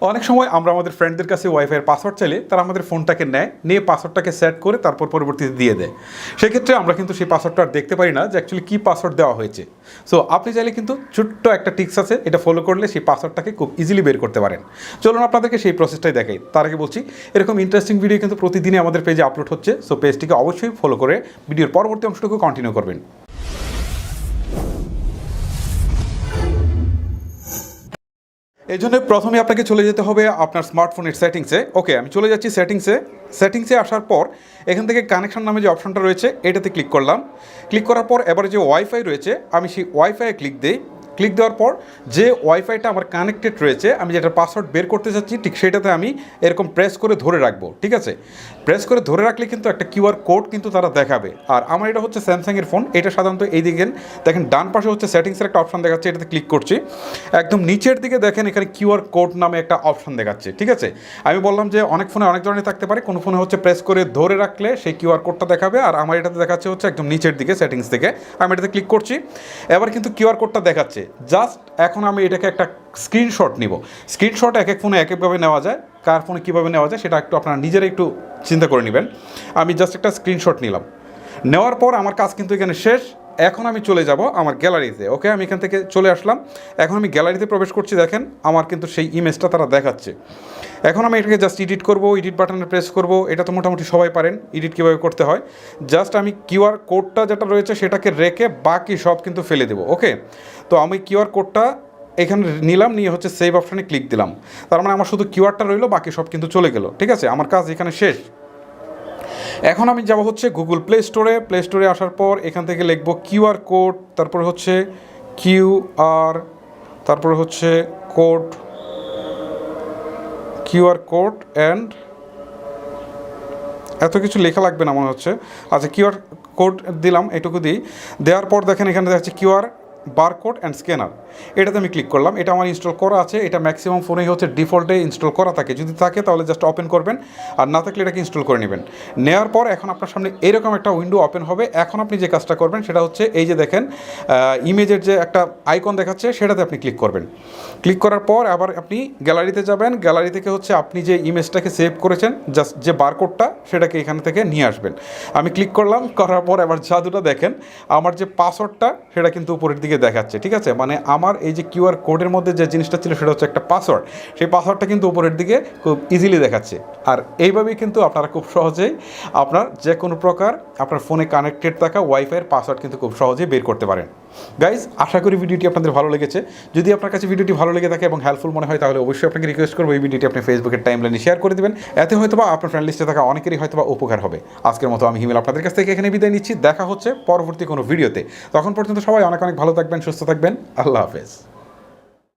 অনেক সময় আমরা আমাদের ফ্রেন্ডদের কাছে ওয়াইফাইয়ের পাসওয়ার্ড চাইলে তারা আমাদের ফোনটাকে নেয়, নিয়ে পাসওয়ার্ডটাকে সেট করে তারপর পরবর্তীতে দিয়ে দেয়। সেক্ষেত্রে আমরা কিন্তু সেই পাসওয়ার্ডটা আর দেখতে পারি না যে অ্যাকচুয়ালি কী পাসওয়ার্ড দেওয়া হয়েছে। সো আপনি চাইলে কিন্তু ছোট্ট একটা টিক্স আছে, এটা ফলো করলে সেই পাসওয়ার্ডটাকে খুব ইজিলি বের করতে পারেন। চলুন আপনাদেরকে সেই প্রসেসটাই দেখাই। তার আগে বলছি, এরকম ইন্টারেস্টিং ভিডিও কিন্তু প্রতিদিনই আমাদের পেজে আপলোড হচ্ছে। সো পেজটিকে অবশ্যই ফলো করে ভিডিওর পরবর্তী অংশটুকু কন্টিনিউ করবেন। এই জন্য প্রথমে আপনাকে চলে যেতে হবে আপনার স্মার্টফোনের সেটিংসে। ওকে, আমি চলে যাচ্ছি সেটিংসে আসার পর এখান থেকে কানেকশন নামে যে অপশনটা রয়েছে এটাতে ক্লিক করলাম। ক্লিক করার পর এবারে যে ওয়াইফাই রয়েছে আমি সেই ওয়াইফাইয়ে ক্লিক দিই। ক্লিক দেওয়ার পর যে ওয়াইফাইটা আমার কানেক্টেড রয়েছে, আমি যেটা পাসওয়ার্ড বের করতে চাচ্ছি ঠিক সেটাতে আমি এরকম প্রেস করে ধরে রাখবো। ঠিক আছে, প্রেস করে ধরে রাখলে কিন্তু একটা কিউআর কোড কিন্তু তারা দেখাবে। আর আমার এটা হচ্ছে স্যামসাংয়ের ফোন, এটা সাধারণত এই দিকে দেখেন ডান পাশে হচ্ছে সেটিংসের একটা অপশন দেখাচ্ছে, এটাতে ক্লিক করছি। একদম নিচের দিকে দেখেন এখানে কিউআর কোড নামে একটা অপশন দেখাচ্ছে। ঠিক আছে, আমি বললাম যে অনেক ফোনে অনেক ধরনের থাকতে পারে, কোনো ফোনে হচ্ছে প্রেস করে ধরে রাখলে সেই কিউআর কোডটা দেখাবে, আর আমার এটাতে দেখাচ্ছে হচ্ছে একদম নিচের দিকে সেটিংস থেকে। আমি এটাতে ক্লিক করছি, এবার কিন্তু কিউআর কোডটা দেখাচ্ছে। জাস্ট এখন আমি এটাকে একটা স্ক্রিনশট নিব। স্ক্রিনশট এক এক ফোনে এক একভাবে নেওয়া যায়, কার ফোনে কীভাবে নেওয়া যায় সেটা একটু আপনারা নিজেরা একটু চিন্তা করে নেবেন। আমি জাস্ট একটা স্ক্রিনশট নিলাম, নেওয়ার পর আমার কাজ কিন্তু এখানে শেষ। এখন আমি চলে যাব আমার গ্যালারিতে। ওকে, আমি এখান থেকে চলে আসলাম, এখন আমি গ্যালারিতে প্রবেশ করছি। দেখেন আমার কিন্তু সেই ইমেজটা তারা দেখাচ্ছে। এখন আমি এটাকে জাস্ট এডিট করব, এডিট বাটনে প্রেস করব। এটা তো মোটামুটি সবাই পারেন এডিট কীভাবে করতে হয়। জাস্ট আমি কিউআর কোডটা যেটা রয়েছে সেটাকে রেখে বাকি সব কিন্তু ফেলে দেবো। ওকে, তো আমি কিউআর কোডটা এখানে নিলাম, নিয়ে হচ্ছে সেভ অপশানে ক্লিক দিলাম। তার মানে আমার শুধু কিউআরটা রইলো, বাকি সব কিন্তু চলে গেল। ঠিক আছে, আমার কাজ এখানে শেষ। এখন আমি যাব হচ্ছে গুগল প্লে স্টোরে আসার পর এখান থেকে লিখব কিউআর কোড, তারপরে হচ্ছে কিউআর, তারপরে হচ্ছে কিউআর কোড অ্যান্ড এত কিছু লেখা লাগবে না মনে হচ্ছে। আচ্ছা, কিউআর কোড দিলাম, এটুকু দিই। দেওয়ার পর দেখেন এখানে দেখাচ্ছে কিউআর বারকোড অ্যান্ড স্ক্যানার, এটাতে আমি ক্লিক করলাম। এটা আমার ইনস্টল করা আছে, এটা ম্যাক্সিমাম ফোনেই হচ্ছে ডিফল্টে ইনস্টল করা থাকে। যদি থাকে তাহলে জাস্ট ওপেন করবেন, আর না থাকলে এটাকে ইনস্টল করে নেবেন। নেওয়ার পর এখন আপনার সামনে এরকম একটা উইন্ডো ওপেন হবে। এখন আপনি যে কাজটা করবেন সেটা হচ্ছে এই যে দেখেন ইমেজের যে একটা আইকন দেখাচ্ছে সেটাতে আপনি ক্লিক করবেন। ক্লিক করার পর আবার আপনি গ্যালারিতে যাবেন। গ্যালারি থেকে হচ্ছে আপনি যে ইমেজটাকে সেভ করেছেন, জাস্ট যে বারকোডটা সেটাকে এখান থেকে নিয়ে আসবেন। আমি ক্লিক করলাম, করার পর এবার জাদুটা দেখেন, আমার যে পাসওয়ার্ডটা সেটা কিন্তু উপরের দিকে দেখাচ্ছে। ঠিক আছে, মানে আমার এই যে কিউআর কোডের মধ্যে যে জিনিসটা ছিল সেটা হচ্ছে একটা পাসওয়ার্ড, সেই পাসওয়ার্ডটা কিন্তু উপরের দিকে খুব ইজিলি দেখাচ্ছে। আর এইভাবেই কিন্তু আপনারা খুব সহজেই আপনার যে কোনো প্রকার আপনার ফোনে কানেক্টেড থাকা ওয়াইফাইয়ের পাসওয়ার্ড কিন্তু খুব সহজেই বের করতে পারেন। গাইজ, আশা করি ভিডিওটি আপনাদের ভালো লেগেছে। যদি আপনার কাছে ভিডিওটি ভালো লেগে থাকে এবং হেল্পফুল মনে হয় তাহলে অবশ্যই আপনাকে রিকোয়েস্ট করবো এই ভিডিওটি আপনি ফেসবুকের টাইমলাইনে শেয়ার করে দেবেন। এতে হয়তো বা আপনার ফ্রেন্ড লিস্টে থাকা অনেকেরই হয়তো বা উপকার হবে। আজকের মতো আমি হিমেল আপনাদের কাছ থেকে এখানে বিদায় নিচ্ছি। দেখা হচ্ছে পরবর্তী কোনো ভিডিওতে। তখন পর্যন্ত সবাই অনেক অনেক ভালো থাকবেন, সুস্থ থাকবেন। আল্লাহ হাফেজ।